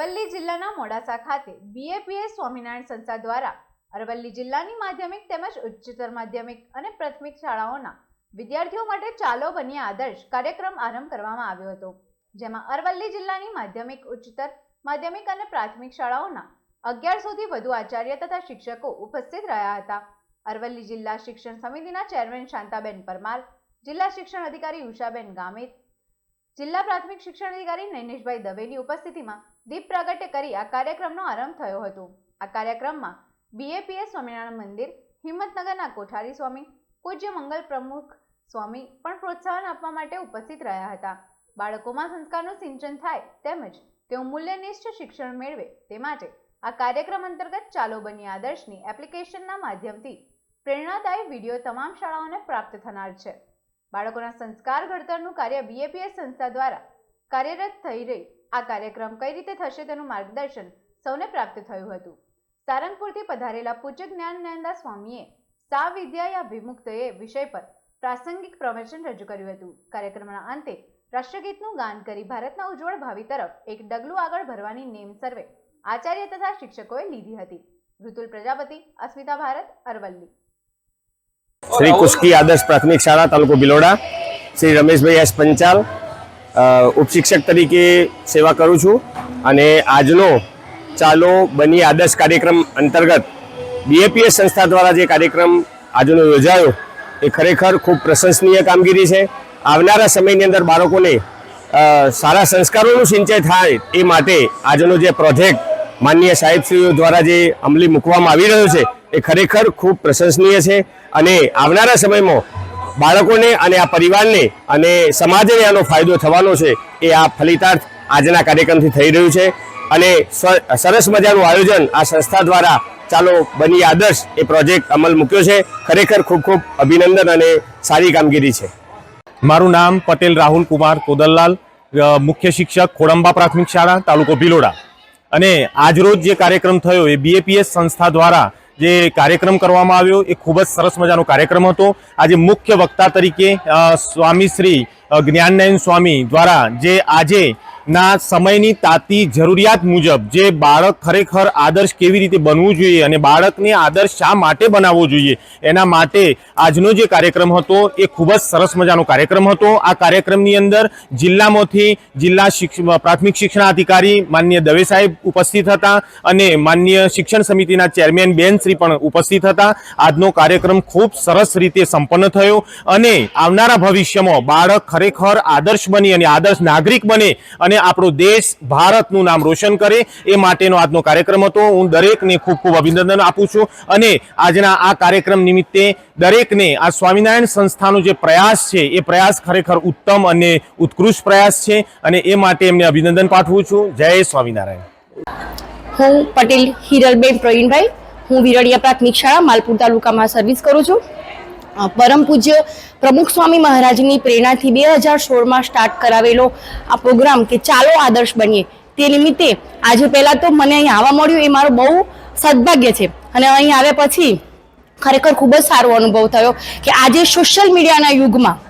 અરવલ્લી જિલ્લાના મોડાસા ખાતે બીએપીએસ સ્વામિનારાયણ સંસ્થા દ્વારા અરવલ્લી જિલ્લાની માધ્યમિક તેમજ ઉચ્ચતર માધ્યમિક અને પ્રાથમિક શાળાઓના વિદ્યાર્થીઓ માટે ચાલો બનીએ આદર્શ કાર્યક્રમ આરંભ કરવામાં આવ્યો હતો, જેમાં અરવલ્લી જિલ્લાની માધ્યમિક, ઉચ્ચતર માધ્યમિક અને પ્રાથમિક શાળાઓના 1100 થી વધુ આચાર્ય તથા શિક્ષકો ઉપસ્થિત રહ્યા હતા। અરવલ્લી જિલ્લા શિક્ષણ સમિતિના ચેરમેન શાંતાબેન પરમાર, જિલ્લા શિક્ષણ અધિકારી ઉષાબેન ગામિત, જિલ્લા પ્રાથમિક શિક્ષણ અધિકારી નૈનેશભાઈ દવેની ઉપસ્થિતિમાં દીપ પ્રાગટ્ય કરી આ કાર્યક્રમનો આરંભ થયો હતો। આ કાર્યક્રમમાં બીએપીએસ સ્વામિનારાયણ મંદિર, હિંમતનગરના કોઠારી સ્વામી, પૂજ્ય મંગલ પ્રમુખ સ્વામી પણ પ્રોત્સાહન આપવા માટે ઉપસ્થિત રહ્યા હતા। બાળકોમાં સંસ્કારનું સિંચન થાય તેમજ તેઓ મૂલ્યનિષ્ઠ શિક્ષણ મેળવે તે માટે આ કાર્યક્રમ અંતર્ગત ચાલો બનીએ આદર્શની એપ્લિકેશનના માધ્યમથી પ્રેરણાદાયી વિડીયો તમામ શાળાઓને પ્રાપ્ત થનાર છે। બાળકોના સંસ્કાર ઘડતરનું કાર્ય બીએપીએસ સંસ્થા દ્વારા કાર્યરત થઈ રહી આ કાર્યક્રમ કઈ રીતે થશે તેનું માર્ગદર્શન સૌને પ્રાપ્ત થયું હતું। સારંગપુરથી પધારેલા પૂજ્ય જ્ઞાનનંદા સ્વામીએ સા વિદ્યાયા વિમુક્તયે વિષય પર પ્રાસંગિક પ્રવચન રજૂ કર્યું હતું। કાર્યક્રમના અંતે રાષ્ટ્રગીતનું ગાન કરી ભારતના ઉજ્જવળ ભાવિ તરફ એક ડગલું આગળ ભરવાની નેમ સર્વે આચાર્ય તથા શિક્ષકોએ લીધી હતી। ઋતુલ પ્રજાપતિ, અસ્મિતા ભારત, અરવલ્લી। श्री कुस्की आदर्श प्राथमिक शाला तालुको बिलोड़ा श्री रमेश भाई एस पंचाल उपशिक्षक तरीके सेवा करूँ छूँ अने आजनो चालो बनी आदर्श कार्यक्रम अंतर्गत बीएपीएस संस्था द्वारा जे कार्यक्रम आजनो योजायो ए खरेखर खूब प्रशंसनीय कामगीरी है। आवनारा समयनी अंदर बाळकोने सारा संस्कारोनुं सिंचाई थाय ए माटे आजनो जे प्रोजेक्ट माननीय साहेबश्रीओ द्वारा जे अमली मूकवामां आवी रह्यो छे ए खरेखर खूब प्रशंसनीय है અને આવનારા સમયમાં બાળકોને અને આ પરિવારને અને સમાજને આનો ફાયદો થવાનો છે એ આ ફલિતાર્થ આજના કાર્યક્રમથી થઈ રહ્યું છે અને સરસ મજાનું આયોજન આ સંસ્થા દ્વારા ચાલો બની આદર્શ એ પ્રોજેક્ટ અમલ મૂક્યો છે। ખરેખર ખૂબ ખૂબ અભિનંદન અને સારી કામગીરી છે। મારું નામ પટેલ રાહુલ કુમાર કોદલલાલ, મુખ્ય શિક્ષક ખોડંબા પ્રાથમિક શાળા તાલુકો ભિલોડા। અને આજરોજ જે કાર્યક્રમ થયો એ બીએપીએસ સંસ્થા દ્વારા જે કાર્યક્રમ કરવામાં આવ્યો એ ખૂબ જ સરસ મજાનો કાર્યક્રમ હતો। આજે મુખ્ય વક્તા તરીકે સ્વામી શ્રી જ્ઞાનનયન સ્વામી દ્વારા જે આજે ના સમયની તાતી જરૂરિયાત મુજબ જે બાળક ખરેખર આદર્શ કેવી રીતે બનવું જોઈએ અને બાળકને આદર્શ શા માટે બનાવવો જોઈએ એના માટે આજનો જે કાર્યક્રમ હતો એ ખૂબ જ સરસ મજાનો કાર્યક્રમ હતો। આ કાર્યક્રમની અંદર જિલ્લામાંથી જિલ્લા પ્રાથમિક શિક્ષણાધિકારી માનનીય દવે સાહેબ ઉપસ્થિત હતા અને માનનીય શિક્ષણ સમિતિના ચેરમેન બેન શ્રી પણ ઉપસ્થિત હતા। આજનો કાર્યક્રમ ખૂબ સરસ રીતે સંપન્ન થયો અને આવનારા ભવિષ્યમાં બાળક ખરેખર આદર્શ બની અને આદર્શ નાગરિક બને અને આપણો દેશ ભારતનું નામ રોશન કરે એ માટેનો આજનો કાર્યક્રમ હતો। હું દરેકને ખૂબ ખૂબ અભિનંદન આપું છું અને આજના આ કાર્યક્રમ નિમિત્તે દરેકને આ સ્વામિનારાયણ સંસ્થાનો જે પ્રયાસ છે એ પ્રયાસ ખરેખર ઉત્તમ અને ઉત્કૃષ્ટ પ્રયાસ છે અને એ માટે એમને અભિનંદન પાઠવું છું। જય સ્વામિનારાયણ। હું પટેલ હિરલબેન પ્રવીણભાઈ, હું વિરડિયા પ્રાથમિક શાળા માલપુર તાલુકામાં સર્વિસ કરું છું। પરમ પૂજ્ય પ્રમુખ સ્વામી મહારાજની પ્રેરણાથી 2016માં સ્ટાર્ટ કરાવેલો આ પ્રોગ્રામ કે ચાલો આદર્શ બનીએ તે નિમિત્તે આજે પહેલાં તો મને અહીં આવવા મળ્યું એ મારો બહુ સદભાગ્ય છે અને અહીં આવ્યા પછી ખરેખર ખૂબ જ સારો અનુભવ થયો કે આજે સોશિયલ મીડિયાના યુગમાં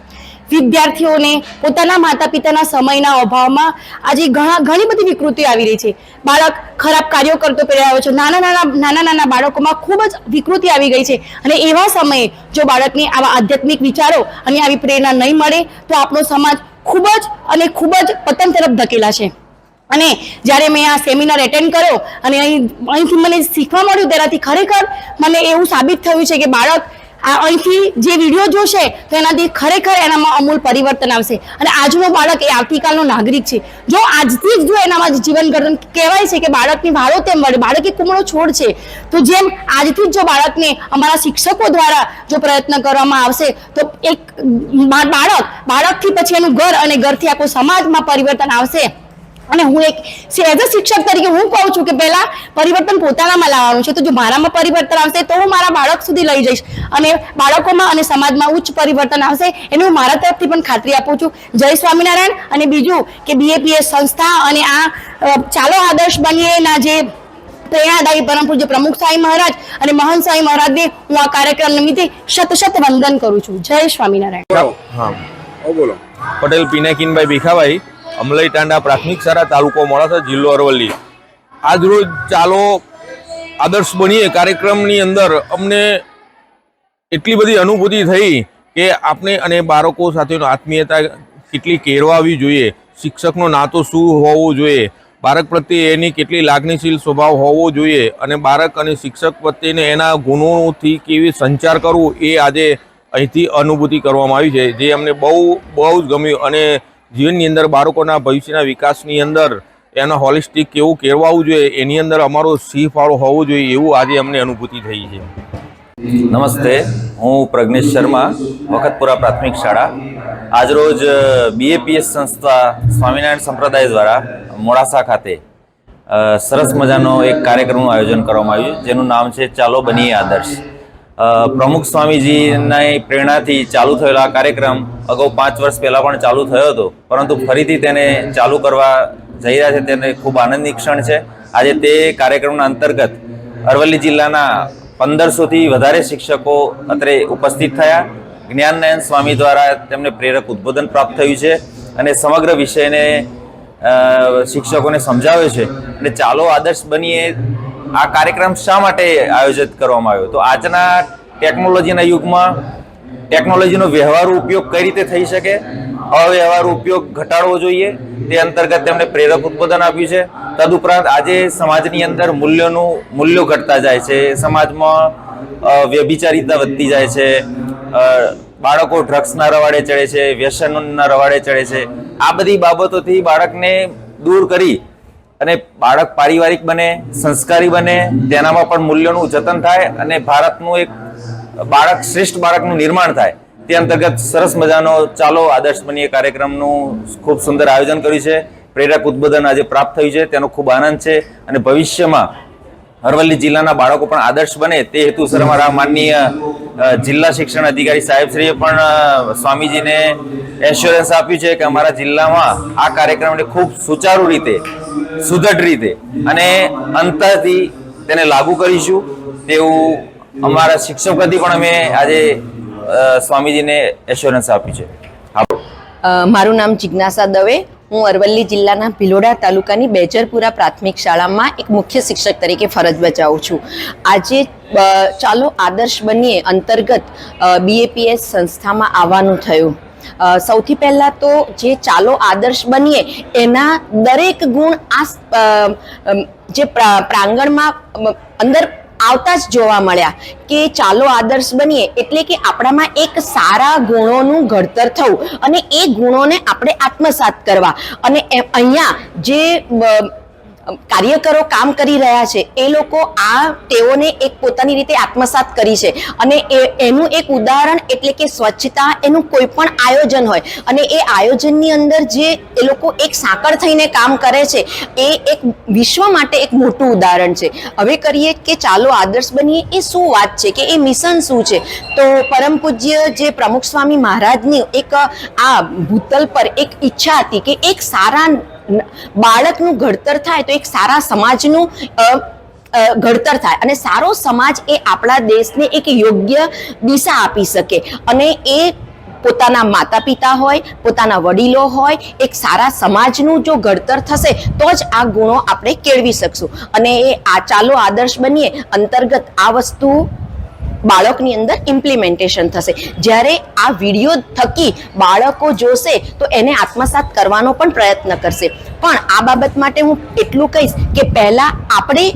વિદ્યાર્થીઓને પોતાના માતા પિતાના સમયના અભાવમાં આજે ઘણી બધી વિકૃતિઓ આવી રહી છે। બાળક ખરાબ કાર્યો કરતો પહેરાયો છે, નાના બાળકોમાં ખૂબ જ વિકૃતિ આવી ગઈ છે અને એવા સમયે જો બાળકને આવા આધ્યાત્મિક વિચારો અને આવી પ્રેરણા નહીં મળે તો આપણો સમાજ ખૂબ જ પતન તરફ ધકેલાશે। અને જ્યારે મેં આ સેમિનાર એટેન્ડ કર્યો અને અહીંથી મને શીખવા મળ્યું તેનાથી ખરેખર મને એવું સાબિત થયું છે કે બાળક અહીંથી જે વિડીયો જોશે તો એનાથી ખરેખર એનામાં અમૂલ પરિવર્તન આવશે અને આજનો બાળક એ આવતીકાલનો નાગરિક છે। જો આજથી જ જો એનામાં જીવન ઘડતર કહેવાય છે કે બાળકની વાળો તેમ વળે, બાળક એક કુમળો છોડ છે, તો જેમ આજથી જ જો બાળકને અમારા શિક્ષકો દ્વારા જો પ્રયત્ન કરવામાં આવશે તો એક બાળકથી પછી એનું ઘર અને ઘરથી આખો સમાજમાં પરિવર્તન આવશે। અને હું એક એઝ અ શિક્ષક તરીકે હું કહું છું કે પહેલા પરિવર્તન પોતાનામાં લાવવાનું છે, તો જો મારામાં પરિવર્તન આવશે તો હું મારા બાળક સુધી લઈ જઈશ અને બાળકોમાં અને સમાજમાં ઉચ્ચ પરિવર્તન આવશે એની હું મારા તરફથી પણ ખાતરી આપું છું। જય સ્વામિનારાયણ। અને બીજું કે બીએપીએસ સંસ્થા અને આ ચાલો આદર્શ બનીએના જે પ્રેરણાદાયી પરમ પૂજ્ય પ્રમુખ સ્વામી મહારાજ અને મહંત સ્વામી મહારાજને હું આ કાર્યક્રમ નિમિત્તે શત વંદન કરું છું। જય સ્વામિનારાયણ। બોલો। પટેલ પિનાકીનભાઈ ભીખાભાઈ, અમલઈ ટાંડા પ્રાથમિક શાળા તાલુકો મોડાસા, જિલ્લો અરવલ્લી। આજરોજ ચાલો આદર્શ બનીએ કાર્યક્રમની અંદર અમને એટલી બધી અનુભૂતિ થઈ કે આપણે અને બાળકો સાથેનો આત્મીયતા કેટલી કેળવાવી જોઈએ, શિક્ષકનો નાતો શું હોવો જોઈએ, બાળક પ્રત્યે એની કેટલી લાગણીશીલ સ્વભાવ હોવો જોઈએ અને બાળક અને શિક્ષક પ્રત્યેને એના ગુણોથી કેવી સંચાર કરવું એ આજે અહીંથી અનુભૂતિ કરવામાં આવી છે, જે અમને બહુ જ ગમ્યું. અને જીવનની અંદર બાળકોના ભવિષ્યના વિકાસની અંદર એના હોલિસ્ટિક કેવું કેળવાવું જોઈએ એની અંદર અમારો સિંહ ફાળો હોવો જોઈએ એવું આજે અમને અનુભૂતિ થઈ છે. નમસ્તે, હું પ્રજ્ઞેશ શર્મા, વખતપુરા પ્રાથમિક શાળા. આજરોજ BAPS સંસ્થા સ્વામિનારાયણ સંપ્રદાય દ્વારા મોડાસા ખાતે સરસ મજાનો એક કાર્યક્રમનું આયોજન કરવામાં આવ્યું, જેનું નામ છે ચાલો બનીએ આદર્શ. પ્રમુખ સ્વામીજીની પ્રેરણાથી ચાલુ થયેલો આ કાર્યક્રમ અગાઉ 5 વર્ષ પહેલાં પણ ચાલુ થયો હતો, પરંતુ ફરીથી તેને ચાલુ કરવા જઈ રહ્યા છે તેને ખૂબ આનંદની ક્ષણ છે. આજે તે કાર્યક્રમના અંતર્ગત અરવલ્લી જિલ્લાના 1500થી વધારે શિક્ષકો અત્રે ઉપસ્થિત થયા. જ્ઞાનનયન સ્વામી દ્વારા તેમને પ્રેરક ઉદ્બોધન પ્રાપ્ત થયું છે અને સમગ્ર વિષયને શિક્ષકોને સમજાવ્યો છે. અને ચાલો આદર્શ બનીએ આ કાર્યક્રમ શા માટે આયોજિત કરવામાં આવ્યો? તો આજના ટેકનોલોજીના યુગમાં ટેકનોલોજીનો વ્યવહારુ ઉપયોગ કઈ રીતે થઈ શકે, અવ્યવહારુ ઉપયોગ ઘટાડવો જોઈએ, તે અંતર્ગત તેમણે પ્રેરક ઉદ્બોધન આપ્યું છે. તદુપરાંત આજે સમાજની અંદર મૂલ્યો ઘટતા જાય છે, સમાજમાં વ્યભિચારિતા વધતી જાય છે, બાળકો ડ્રગ્સના રવાડે ચડે છે, વ્યસનના રવાડે ચડે છે. આ બધી બાબતોથી બાળકને દૂર કરી અને બાળક પારિવારિક બને, સંસ્કારી બને, તેનામાં પણ મૂલ્યોનું જતન થાય અને ભારતનું એક શ્રેષ્ઠ બાળકનું નિર્માણ થાય. તે અંતર્ગત સરસ મજાનો ચાલો આદર્શ બનીએ કાર્યક્રમનું ખૂબ સુંદર આયોજન કર્યું છે. પ્રેરક ઉદ્બોધન આજે પ્રાપ્ત થયું છે, તેનો ખૂબ આનંદ છે. અને ભવિષ્યમાં અરવલ્લી જિલ્લાના બાળકો પણ આદર્શ બને તે હેતુસર અમારા માનનીય જિલ્લા શિક્ષણ અધિકારી સાહેબશ્રીએ પણ સ્વામીજીને એશ્યોરન્સ આપ્યું છે કે અમારા જિલ્લામાં આ કાર્યક્રમને ખૂબ સુચારુ રીતે, સુદૃઢ રીતે અને અંતરથી તેને લાગુ કરીશું તેવું અમારા શિક્ષક વતી પણ અમે આજે સ્વામીજીને એશ્યોરન્સ આપ્યું છે. મારું નામ જિજ્ઞાસા દવે. હું અરવલ્લી જિલ્લાના ભિલોડા તાલુકાની બેજરપુરા પ્રાથમિક શાળામાં એક મુખ્ય શિક્ષક તરીકે ફરજ બજાવું છું. આજે ચાલો આદર્શ બનીએ અંતર્ગત BAPS સંસ્થામાં આવવાનું થયું. સૌથી પહેલાં તો જે ચાલો આદર્શ બનીએ એના દરેક ગુણ જે પ્રાંગણમાં અંદર આવતા જ જોવા મળ્યા કે ચાલો આદર્શ બનીએ એટલે કે આપણામાં એક સારા ગુણોનું ઘડતર થવું અને એ ગુણોને આપણે આત્મસાત કરવા. અને અહીંયા જે કાર્યકરો કામ કરી રહ્યા છે એ લોકો આ ટેવોને એક પોતાની રીતે આત્મસાત કરી છે. અને એનું એક ઉદાહરણ એટલે કે સ્વચ્છતા, એનું કોઈ પણ આયોજન હોય અને એ આયોજનની અંદર જે એ લોકો એક સાંકળ થઈને કામ કરે છે એ એક વિશ્વ માટે એક મોટું ઉદાહરણ છે. હવે કરીએ કે ચાલો આદર્શ બનીએ એ શું વાત છે કે એ મિશન શું છે. તો પરમ પૂજ્ય જે પ્રમુખ સ્વામી મહારાજની એક આ ભૂતલ પર એક ઈચ્છા હતી કે એક સારા બાળકનું ઘડતર થાય તો એક સારા સમાજનું ઘડતર થાય અને સારો સમાજ એ આપણા દેશને એક યોગ્ય દિશા આપી શકે. અને એ પોતાના માતા પિતા હોય, પોતાના વડીલો હોય, એક સારા સમાજનું જો ઘડતર થશે તો જ આ ગુણો આપણે કેળવી શકશું. અને એ આ ચાલો આદર્શ બનીએ અંતર્ગત આ વસ્તુ બાળકની અંદર ઇમ્પ્લિમેન્ટેશન થશે. જ્યારે આ વિડીયો થકી બાળકો જોશે તો એને આત્મસાત કરવાનો પણ પ્રયત્ન કરશે. પણ આ બાબત માટે હું એટલું કહીશ કે પહેલાં આપણે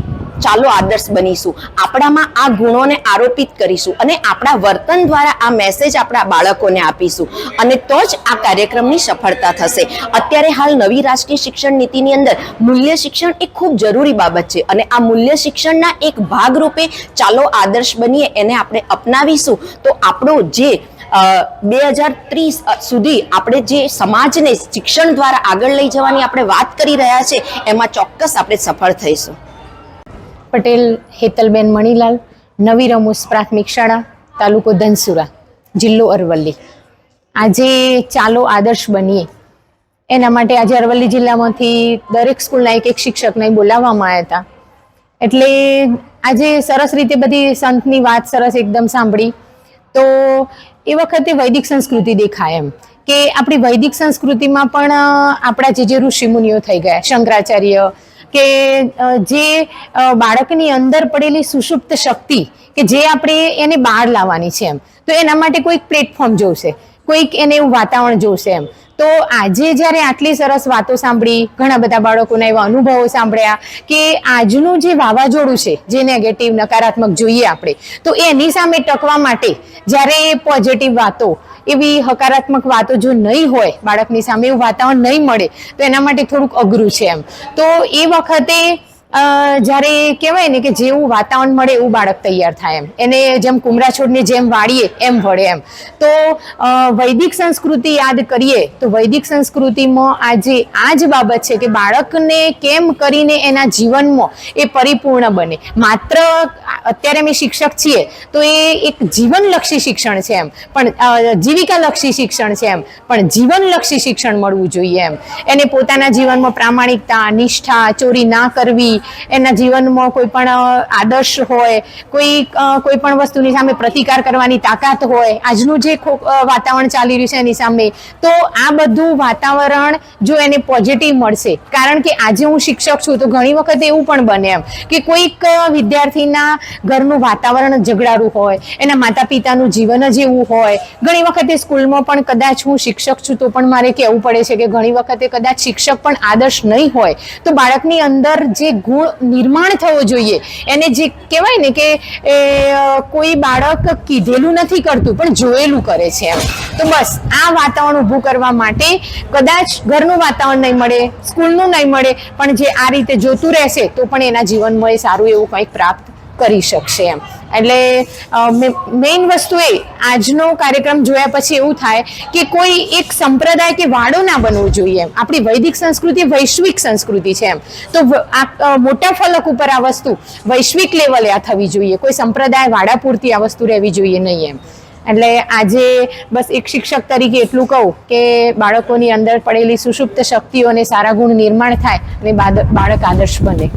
ચાલો આદર્શ બનીશું, આપણામાં આ ગુણોને આરોપિત કરીશું અને આપણા વર્તન દ્વારા આ મેસેજ આપણા બાળકોને આપીશું અને તો જ આ કાર્યક્રમની સફળતા થશે. અત્યારે હાલ નવી રાષ્ટ્રીય શિક્ષણ નીતિની અંદર મૂલ્ય શિક્ષણ એ ખૂબ જરૂરી બાબત છે અને આ મૂલ્ય શિક્ષણના એક ભાગરૂપે ચાલો આદર્શ બનીએ એને આપણે અપનાવીશું તો આપણો જે 2030 સુધી આપણે જે સમાજને શિક્ષણ દ્વારા આગળ લઈ જવાની આપણે વાત કરી રહ્યા છે એમાં ચોક્કસ આપણે સફળ થઈશું. પટેલ હેતલબેન મણીલાલ, નવી રમૂસ પ્રાથમિક શાળા, તાલુકો ધનસુરા, જિલ્લો અરવલ્લી. આજે ચાલો આદર્શ બનીએ એના માટે આજે અરવલ્લી જિલ્લામાંથી દરેક સ્કૂલના એક શિક્ષકને બોલાવવામાં આવ્યા હતા. એટલે આજે સરસ રીતે બધી સંતની વાત સરસ એકદમ સાંભળી તો એ વખતે વૈદિક સંસ્કૃતિ દેખાય એમ કે આપણી વૈદિક સંસ્કૃતિમાં પણ આપણા જે ઋષિમુનિઓ થઈ ગયા, શંકરાચાર્ય, કે જે બાળકની અંદર પડેલી સુષુપ્ત શક્તિ કે જે આપણે એને બહાર લાવવાની છે એમ, તો એના માટે કોઈક પ્લેટફોર્મ જોઈશે, કોઈક એને એવું વાતાવરણ જોઈશે એમ. તો આજે જ્યારે આટલી સરસ વાતો સાંભળી, ઘણા બધા બાળકોના એવા અનુભવો સાંભળ્યા કે આજનું જે વાવાઝોડું છે, જે નેગેટિવ નકારાત્મક જોઈએ આપણે, તો એની સામે ટકવા માટે જ્યારે પોઝિટિવ વાતો, એવી હકારાત્મક વાતો જો નહીં હોય, બાળકની સામે એવું વાતાવરણ નહીં મળે, તો એના માટે થોડુંક અઘરું છે એમ. તો એ વખતે જ્યારે કહેવાય ને કે જેવું વાતાવરણ મળે એવું બાળક તૈયાર થાય એમ, એને જેમ કુમરા છોડને જેમ વાળીએ એમ વળે એમ. તો વૈદિક સંસ્કૃતિ યાદ કરીએ તો વૈદિક સંસ્કૃતિમાં આજે આ જ બાબત છે કે બાળકને કેમ કરીને એના જીવનમાં એ પરિપૂર્ણ બને. માત્ર અત્યારે અમે શિક્ષક છીએ તો એ એક જીવનલક્ષી શિક્ષણ છે એમ, પણ જીવિકાલક્ષી શિક્ષણ છે એમ, પણ જીવનલક્ષી શિક્ષણ મળવું જોઈએ એમ. એને પોતાના જીવનમાં પ્રામાણિકતા, નિષ્ઠા, ચોરી ના કરવી, એના જીવનમાં કોઈ પણ આદર્શ હોય, કોઈ પણ વસ્તુની સામે પ્રતિકાર કરવાની તાકાત હોય, આજનું જે વાતાવરણ ચાલી રહ્યું છે એની સામે, તો આ બધું વાતાવરણ જો એને પોઝિટિવ મળશે. કારણ કે આજે હું શિક્ષક છું તો ઘણી વખત એવું પણ બને એમ કે કોઈક વિદ્યાર્થીના ઘરનું વાતાવરણ ઝઘડારું હોય, એના માતા પિતાનું જીવન જ એવું હોય. ઘણી વખતે સ્કૂલમાં પણ કદાચ હું શિક્ષક છું તો પણ મારે કહેવું પડે છે કે ઘણી વખતે કદાચ શિક્ષક પણ આદર્શ નહીં હોય, તો બાળકની અંદર જે ગુણ નિર્માણ થવો જોઈએ, એને જે કહેવાય ને કે કોઈ બાળક કીધેલું નથી કરતું પણ જોયેલું કરે છે એમ. તો બસ આ વાતાવરણ ઊભું કરવા માટે કદાચ ઘરનું વાતાવરણ નહીં મળે, સ્કૂલનું નહીં મળે, પણ જે આ રીતે જોતું રહેશે તો પણ એના જીવનમાં એ સારું એવું કંઈક પ્રાપ્ત કરી શકશે એમ. એટલે મેઇન વસ્તુ એ આજનો કાર્યક્રમ જોયા પછી એવું થાય કે કોઈ એક સંપ્રદાય કે વાડો ના બનવું જોઈએ એમ. આપણી વૈદિક સંસ્કૃતિ વૈશ્વિક સંસ્કૃતિ છે એમ, તો આ મોટા ફલક ઉપર આ વસ્તુ વૈશ્વિક લેવલે આ થવી જોઈએ, કોઈ સંપ્રદાય વાડા પૂરતી આ વસ્તુ રહેવી જોઈએ નહીં એમ. એટલે આજે બસ એક શિક્ષક તરીકે એટલું કહું કે બાળકોની અંદર પડેલી સુષુપ્ત શક્તિઓને સારા ગુણ નિર્માણ થાય અને બાળક આદર્શ બને.